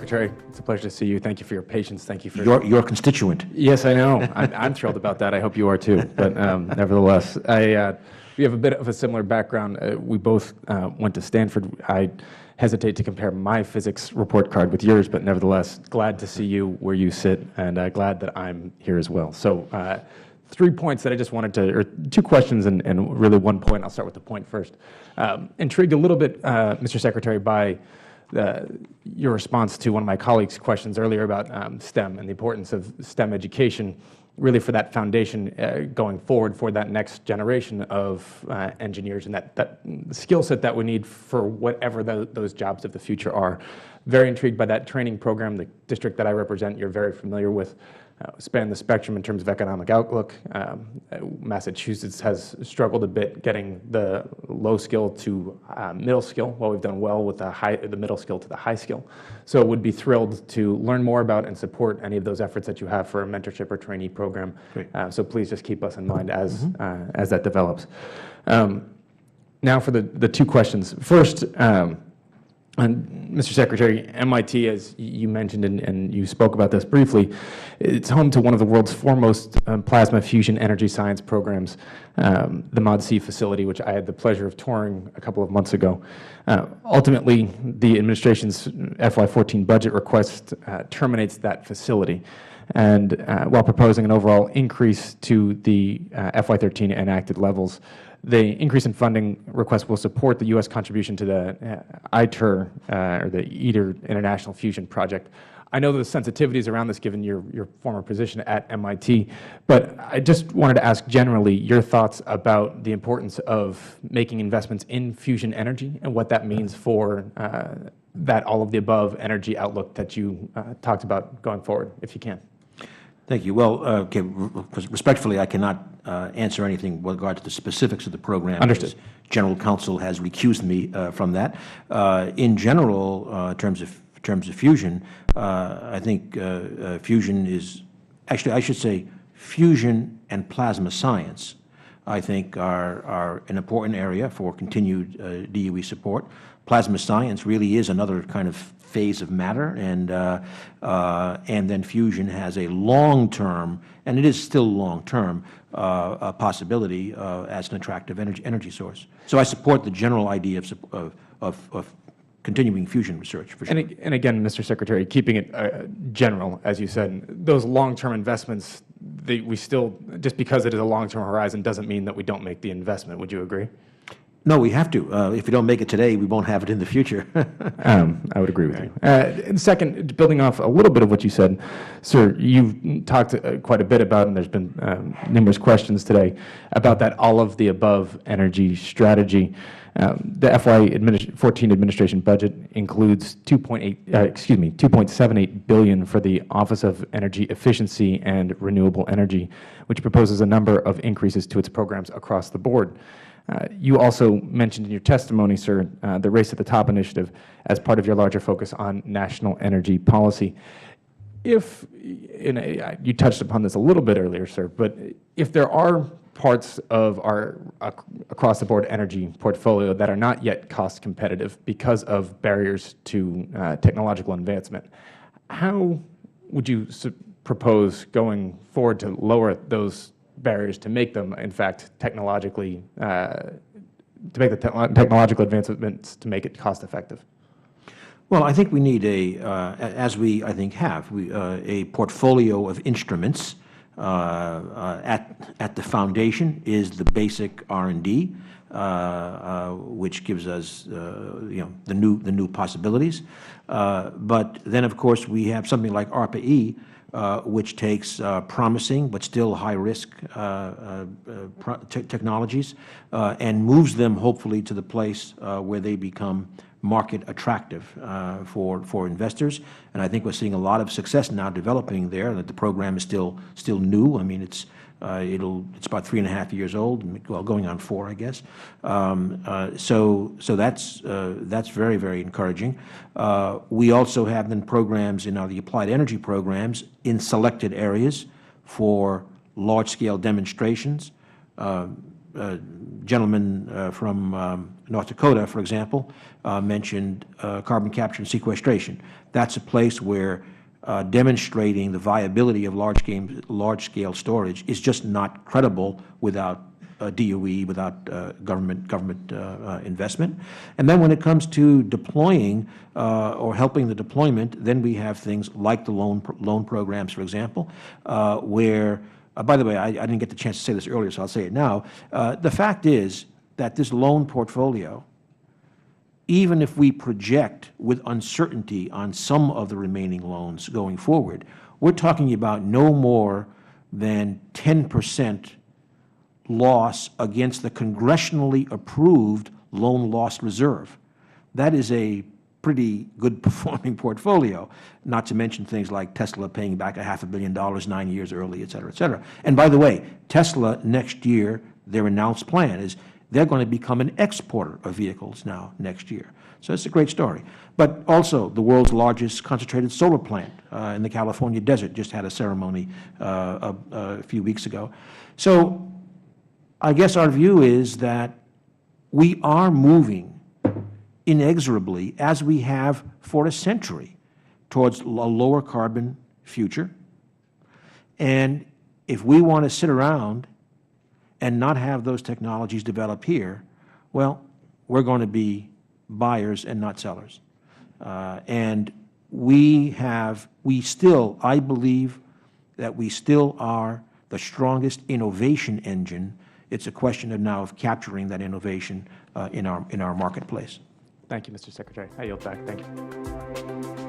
Secretary. It's a pleasure to see you. Thank you for your patience. Thank you for your constituent. Yes, I know. I'm thrilled about that. I hope you are too. But nevertheless, we have a bit of a similar background. We both went to Stanford. I hesitate to compare my physics report card with yours, but nevertheless, glad to see you where you sit, and glad that I'm here as well. So 3 points that I just wanted to, or 2 questions and really 1 point. I'll start with the point first. Intrigued a little bit, Mr. Secretary, by your response to one of my colleagues' questions earlier about STEM and the importance of STEM education, really for that foundation going forward for that next generation of engineers and that skill set that we need for whatever those jobs of the future are. Very intrigued by that training program. The district that I represent, you're very familiar with, span the spectrum in terms of economic outlook. Massachusetts has struggled a bit getting the low skill to middle skill, while we've done well with the middle skill to the high skill. So would be thrilled to learn more about and support any of those efforts that you have for a mentorship or trainee program. So please just keep us in mind as that develops. Now for the 2 questions. First, and Mr. Secretary, MIT, as you mentioned and you spoke about this briefly, it's home to one of the world's foremost plasma fusion energy science programs, the MOD-C facility, which I had the pleasure of touring a couple of months ago. Ultimately, the administration's FY14 budget request terminates that facility, and while proposing an overall increase to the FY13 enacted levels. The increase in funding request will support the U.S. contribution to the ITER, or the ITER International Fusion Project. I know the sensitivities around this given your former position at MIT, but I just wanted to ask generally your thoughts about the importance of making investments in fusion energy and what that means for that all of the above energy outlook that you talked about going forward, if you can. Thank you. Well, okay, respectfully, I cannot answer anything with regard to the specifics of the program. Understood. General Counsel has recused me from that. In general, in terms of fusion, I think fusion is actually, I should say, fusion and plasma science, I think, are an important area for continued DOE support. Plasma science really is another kind of phase of matter, and then fusion has a long-term, and it is still long-term, possibility as an attractive energy source. So I support the general idea of continuing fusion research, for sure. And again, Mr. Secretary, keeping it general, as you said, those long-term investments, we still, just because it is a long-term horizon doesn't mean that we don't make the investment. Would you agree? No, we have to. If we don't make it today, we won't have it in the future. I would agree with you. And second, building off a little bit of what you said, sir, you've talked quite a bit about, and there's been numerous questions today, about that all-of-the-above energy strategy. The FY14 administration budget includes $2.78 billion for the Office of Energy Efficiency and Renewable Energy, which proposes a number of increases to its programs across the board. You also mentioned in your testimony, sir, the Race to the Top initiative as part of your larger focus on national energy policy. You touched upon this a little bit earlier, sir, but if there are parts of our across-the-board energy portfolio that are not yet cost competitive because of barriers to technological advancement, how would you propose going forward to lower those barriers to make them, in fact, technologically, to make the technological advancements to make it cost effective? Well, I think we need as we, I think, have, a portfolio of instruments. At the foundation is the basic R&D, which gives us, the new possibilities. But then, of course, we have something like ARPA-E, which takes promising but still high-risk technologies and moves them, hopefully, to the place where they become market attractive for investors. And I think we're seeing a lot of success now developing there. That the program is still new. I mean, it's about 3.5 years old, well, going on 4, I guess. So that's very, very encouraging. We also have then programs in the applied energy programs in selected areas for large-scale demonstrations. gentleman from North Dakota, for example, mentioned carbon capture and sequestration. That's a place where demonstrating the viability of large-scale storage is just not credible without DOE, without government investment. And then when it comes to deploying or helping the deployment, then we have things like the loan programs, for example, where, by the way, I didn't get the chance to say this earlier, so I'll say it now. The fact is that this loan portfolio, even if we project with uncertainty on some of the remaining loans going forward, we're talking about no more than 10% loss against the congressionally approved loan loss reserve. That is a pretty good performing portfolio, not to mention things like Tesla paying back $500 million 9 years early, et cetera, et cetera. And by the way, Tesla next year, their announced plan is they're going to become an exporter of vehicles now next year. So it's a great story. But also, the world's largest concentrated solar plant in the California desert just had a ceremony a few weeks ago. So I guess our view is that we are moving inexorably, as we have for a century, towards a lower carbon future. And if we want to sit around and not have those technologies develop here, well, we're going to be buyers and not sellers. And we still, I believe that we still are the strongest innovation engine. It's a question of now of capturing that innovation in our marketplace. Thank you, Mr. Secretary. I yield back. Thank you.